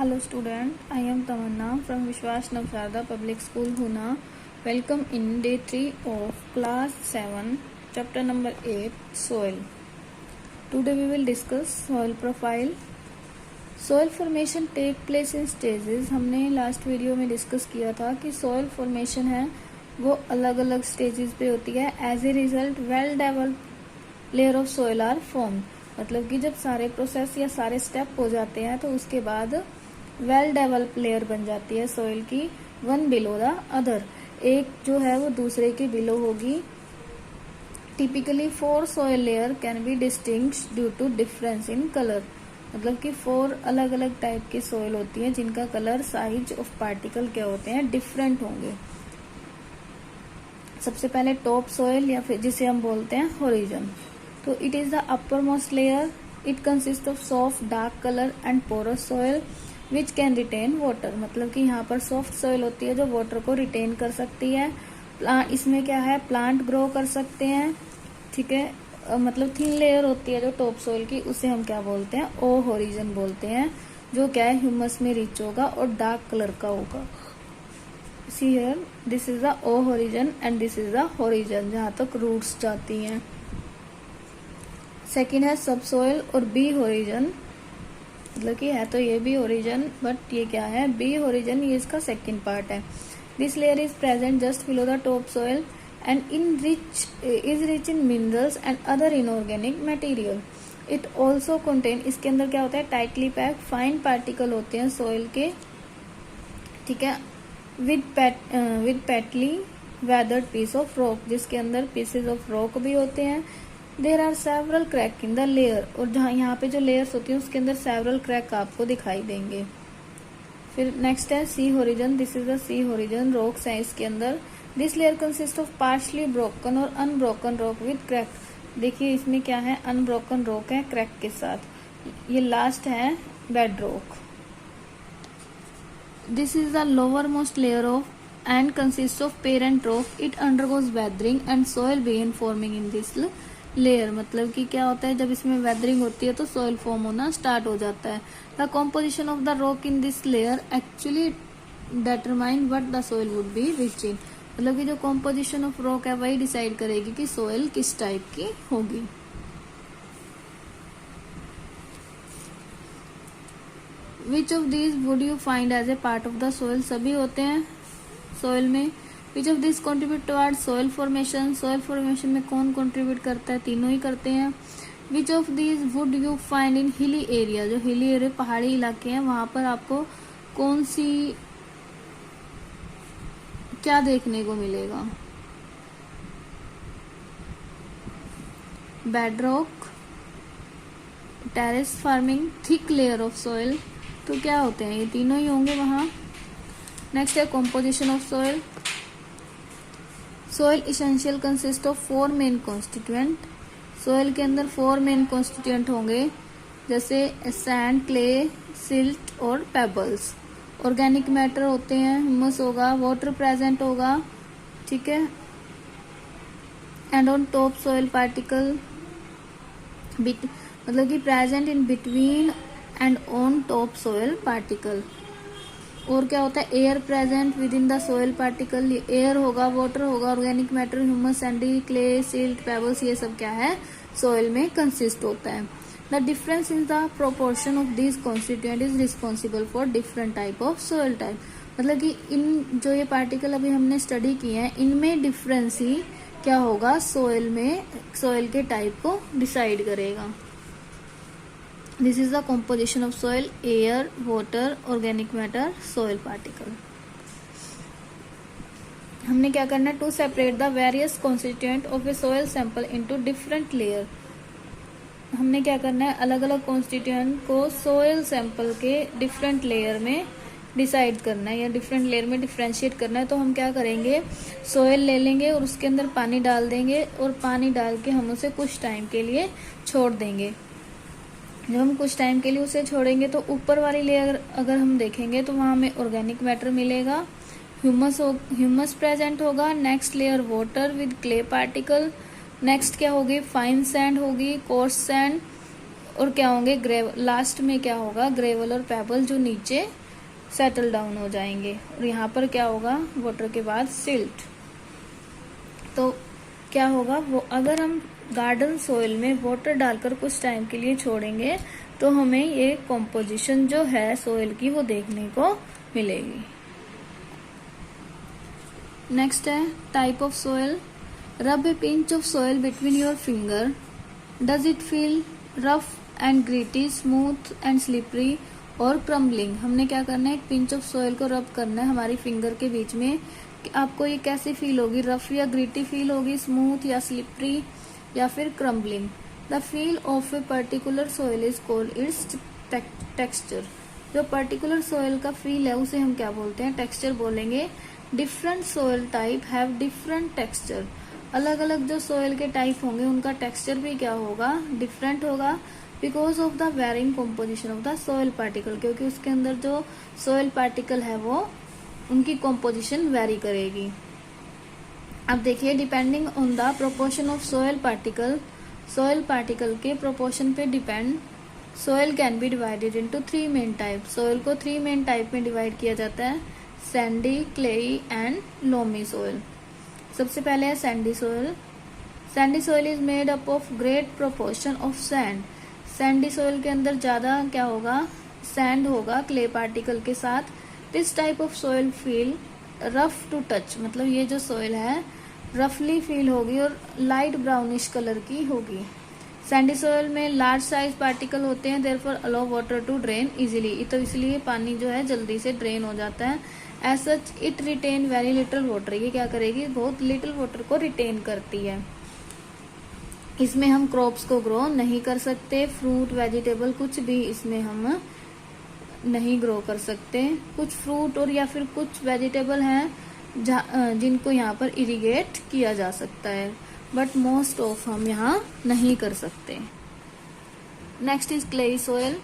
Hello student, I am Tamanna from Vishwas Navsarda Public School Huna. Welcome in day 3 of class 7, chapter number 8, soil. Today we will discuss soil profile. Soil formation take place in stages. हमने last video में discuss किया था कि soil formation है वो अलग अलग stages पे होती है. As a result well developed layer of soil are form. मतलब कि जब सारे प्रोसेस या सारे स्टेप हो जाते हैं तो उसके बाद वेल डेवलप लेयर बन जाती है सोइल की, वन बिलो द अदर. एक जो है वो दूसरे के बिलो होगी. Typically 4 soil layer can be distinguished due to difference in colour. मतलब कि 4 अलग अलग टाइप की सोइल होती है जिनका कलर, साइज ऑफ पार्टिकल क्या होते हैं, डिफरेंट होंगे. सबसे पहले टॉप सोइल या फिर जिसे हम बोलते हैं होरिजन. तो it is the uppermost layer. It consist of soft dark colour and porous soil which can retain water. मतलब कि यहाँ पर सॉफ्ट सोइल होती है जो वाटर को रिटेन कर सकती है. इसमें क्या है, प्लांट ग्रो कर सकते हैं. ठीक है, मतलब थिन लेयर होती है जो टॉप सोइल की, उसे हम क्या बोलते हैं, ओ होरिजन बोलते हैं. जो क्या है, ह्यूमस में रिच होगा और डार्क कलर का होगा. See here, this is the O horizon and this is the horizon जहां तक रूट्स जाती हैं. सेकेंड है सब सोइल और बी होरिजन. मतलब कि है तो ये भी होरिजन बट ये क्या है, बी होरिजन. ये इसका सेकेंड पार्ट है. This layer is present just below the top soil and is rich in minerals and other inorganic material. It also contain, इसके अंदर क्या होता है, टाइटली पैक फाइन पार्टिकल होते हैं सोइल के. ठीक है, with partly weathered piece of rock, जिसके अंदर पीसेज ऑफ रॉक भी होते हैं. There are several crack in the layer. और जहाँ यहाँ पे जो लेयर्स होती है उसके अंदर सेवरल क्रैक आपको दिखाई देंगे. फिर नेक्स्ट है C horizon. This is the C horizon. Rocks है इसके अंदर. This layer consist of partially broken और अनब्रोकन रॉक विद क्रैक. देखिए इसमें क्या है, अनब्रोकन रॉक है क्रैक के साथ. ये लास्ट है bed rock. This is the lower most layer of and consists of parent rock. It undergoes weathering and soil begin forming in this layer. मतलब कि क्या होता है, जब इसमें वेदरिंग होती है तो सोइल फॉर्म होना स्टार्ट हो जाता है. The composition of the rock in this layer actually determine what the soil would be rich in. मतलब कि जो कॉम्पोजिशन ऑफ रॉक है वही डिसाइड करेगी कि सोइल किस टाइप की होगी. Which of these would you find as a part of the soil. सभी होते हैं सोइल में. Which of this contribute toward soil formation. Soil formation में कौन कॉन्ट्रीब्यूट करता है, तीनों ही करते हैं. Which of this would you find in hilly area. जो हिली एरिया पहाड़ी इलाके हैं वहां पर आपको कौन सी क्या देखने को मिलेगा, bedrock, terrace farming, thick layer of soil. तो क्या होते हैं, ये तीनों ही होंगे वहां. नेक्स्ट है composition of soil. Soil essential consist of 4 main constituent. Soil के अंदर 4 मेन कॉन्स्टिट्यूएंट होंगे जैसे सैंड, क्ले, सिल्ट और पेबल्स. ऑर्गेनिक मैटर होते हैं, ह्यूमस होगा, वाटर प्रेजेंट होगा. ठीक है, and on top soil particle, मतलब कि present in between and on top soil particle. और क्या होता है, air present with in the soil particle. Air होगा, वाटर होगा, organic matter, humus, sandy, clay, silt, pebbles, ये सब क्या है, सोइल में कंसिस्ट होता है. The difference in the proportion of this constituent is responsible for different type of soil type. मतलब कि इन जो ये पार्टिकल अभी हमने स्टडी किए हैं इनमें डिफरेंस ही क्या होगा, सोइल में, सोइल के टाइप को डिसाइड करेगा. This is the composition of soil: air, water, organic matter, soil particle. हमने क्या करना है, to separate the various constituent of a soil sample into different layer. हमने क्या करना है, अलग अलग कॉन्स्टिट्यूएंट को सोइल सैंपल के डिफरेंट लेयर में डिसाइड करना है या डिफरेंट लेयर में डिफ्रेंशिएट करना है. तो हम क्या करेंगे, सोइल ले लेंगे और उसके अंदर पानी डाल देंगे और पानी डाल के हम उसे कुछ टाइम के लिए छोड़ देंगे. जब हम कुछ टाइम के लिए उसे छोड़ेंगे तो ऊपर वाली लेयर अगर हम देखेंगे तो वहां हमें ऑर्गेनिक मैटर मिलेगा, ह्यूमस प्रेजेंट होगा. Next layer water with clay particle. Next क्या होगी, फाइन सैंड होगी, कोर्स सैंड, और क्या होंगे, लास्ट में क्या होगा, ग्रेवल और पेबल जो नीचे सेटल डाउन हो जाएंगे। और यहाँ पर क्या होगा, वाटर के बाद सिल्ट। तो क्या होगा, वो अगर हम गार्डन सोइल में वाटर डालकर कुछ टाइम के लिए छोड़ेंगे तो हमें ये कॉम्पोजिशन जो है सोइल की वो देखने को मिलेगी। नेक्स्ट है type of soil. Rub a pinch of soil between your finger, does it feel rough and gritty, smooth and slippery और क्रम्बलिंग। हमने क्या करना है, एक पिंच ऑफ सोइल को रब करना है हमारी फिंगर के बीच में, कि आपको ये कैसी फील होगी, रफ या ग्रिटी फील होगी, स्मूथ या स्लिपरी या फिर crumbling. The feel of a particular soil is called its texture. जो पर्टिकुलर सोइल का फील है उसे हम क्या बोलते हैं, टेक्सचर बोलेंगे। Different soil type have different texture. अलग अलग जो सोइल के टाइप होंगे उनका टेक्सचर भी क्या होगा, डिफरेंट होगा, because of the varying composition of the soil particle, क्योंकि उसके अंदर जो सोइल पार्टिकल है वो उनकी कॉम्पोजिशन वेरी करेगी। अब देखिए, depending on the proportion of soil particle के प्रोपोर्शन पे depend, soil can be divided into 3 main type. Soil को 3 मेन टाइप में डिवाइड किया जाता है, sandy, clayey and loamy soil. सबसे पहले है sandy soil. Sandy soil is made up of great proportion of sand. Sandy soil के अंदर ज्यादा क्या होगा, सैंड होगा क्ले पार्टिकल के साथ। This type of soil feel rough to touch, मतलब ये जो सोइल है रफली फील होगी और लाइट ब्राउनिश कलर की होगी। सैंडी सोइल में लार्ज साइज पार्टिकल होते हैं, therefore allow water to drain easily. तो इसलिए पानी जो है जल्दी से ड्रेन हो जाता है। As such it retain very little water. ये क्या करेगी, बहुत लिटिल वाटर को रिटेन करती है। इसमें हम क्रॉप्स को ग्रो नहीं कर सकते, फ्रूट, वेजिटेबल कुछ भी इसमें हम नहीं ग्रो कर सकते। कुछ फ्रूट और या फिर कुछ वेजिटेबल हैं जिनको यहाँ पर इरिगेट किया जा सकता है, बट मोस्ट ऑफ हम यहाँ नहीं कर सकते। Next is clayey soil.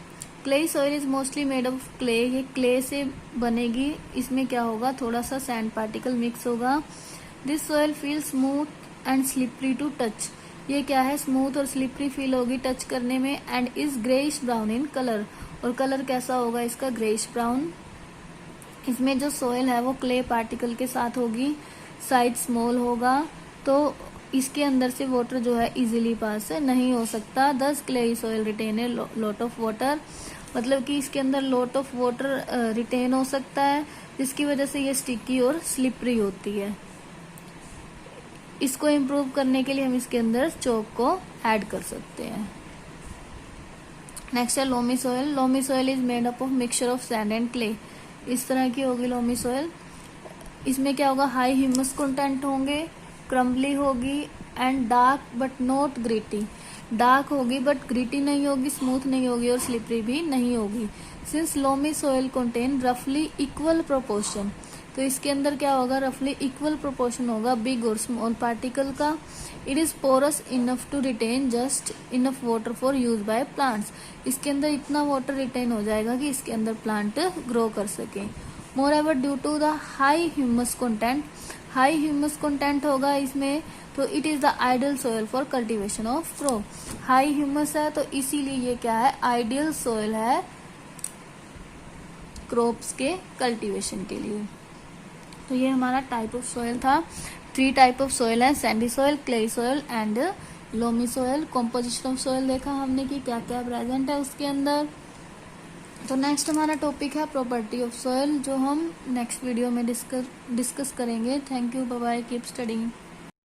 Clayey soil is mostly made of clay. ये क्ले से बनेगी। इसमें क्या होगा, थोड़ा सा सैंड पार्टिकल मिक्स होगा। This soil feel smooth and slippery to touch. ये क्या है, स्मूथ और स्लिपरी फील होगी टच करने में। And is greyish brown in colour. और कलर कैसा होगा इसका, ग्रेइश ब्राउन। इसमें जो सोइल है वो क्ले पार्टिकल के साथ होगी, साइज स्मॉल होगा, तो इसके अंदर से वाटर जो है इजीली पास नहीं हो सकता। दस clay soil retain a lot of water, मतलब कि इसके अंदर लॉट ऑफ वाटर रिटेन हो सकता है, जिसकी वजह से ये स्टिकी और स्लिपरी होती है। इसको इम्प्रूव करने के लिए हम इसके अंदर चॉक को ऐड कर सकते हैं। नेक्स्ट है loamy soil. Loamy soil is made up of mixture of sand and clay. इस तरह की होगी लोमी सोइल। इसमें क्या होगा, हाई ह्यूमस कंटेंट होंगे, क्रम्बली होगी and dark but not gritty. Dark होगी बट ग्रिटी नहीं होगी, स्मूथ नहीं होगी और स्लिपरी भी नहीं होगी। सिंस लोमी सोइल कंटेन रफली इक्वल प्रोपोर्शन, तो इसके अंदर क्या होगा, रफली इक्वल प्रोपोर्शन होगा बिग और स्मॉल पार्टिकल का। It is porous enough to retain just enough water for use by plants. इसके अंदर इतना वाटर रिटेन हो जाएगा कि इसके अंदर प्लांट ग्रो कर सके। Moreover due to the high humus content, high humus content होगा इसमें, तो it is the ideal soil for cultivation of crop. High humus है तो इसीलिए ये क्या है, आइडियल सोइल है क्रॉप्स के कल्टीवेशन के लिए। तो ये हमारा टाइप ऑफ सोइल था। 3 टाइप ऑफ सोइल है, sandy soil, clay soil and loamy soil. Composition of soil देखा हमने कि क्या क्या प्रेजेंट है उसके अंदर। तो नेक्स्ट हमारा टॉपिक है प्रॉपर्टी ऑफ सोइल, जो हम नेक्स्ट वीडियो में डिस्कस करेंगे। Thank you, bye bye, keep studying.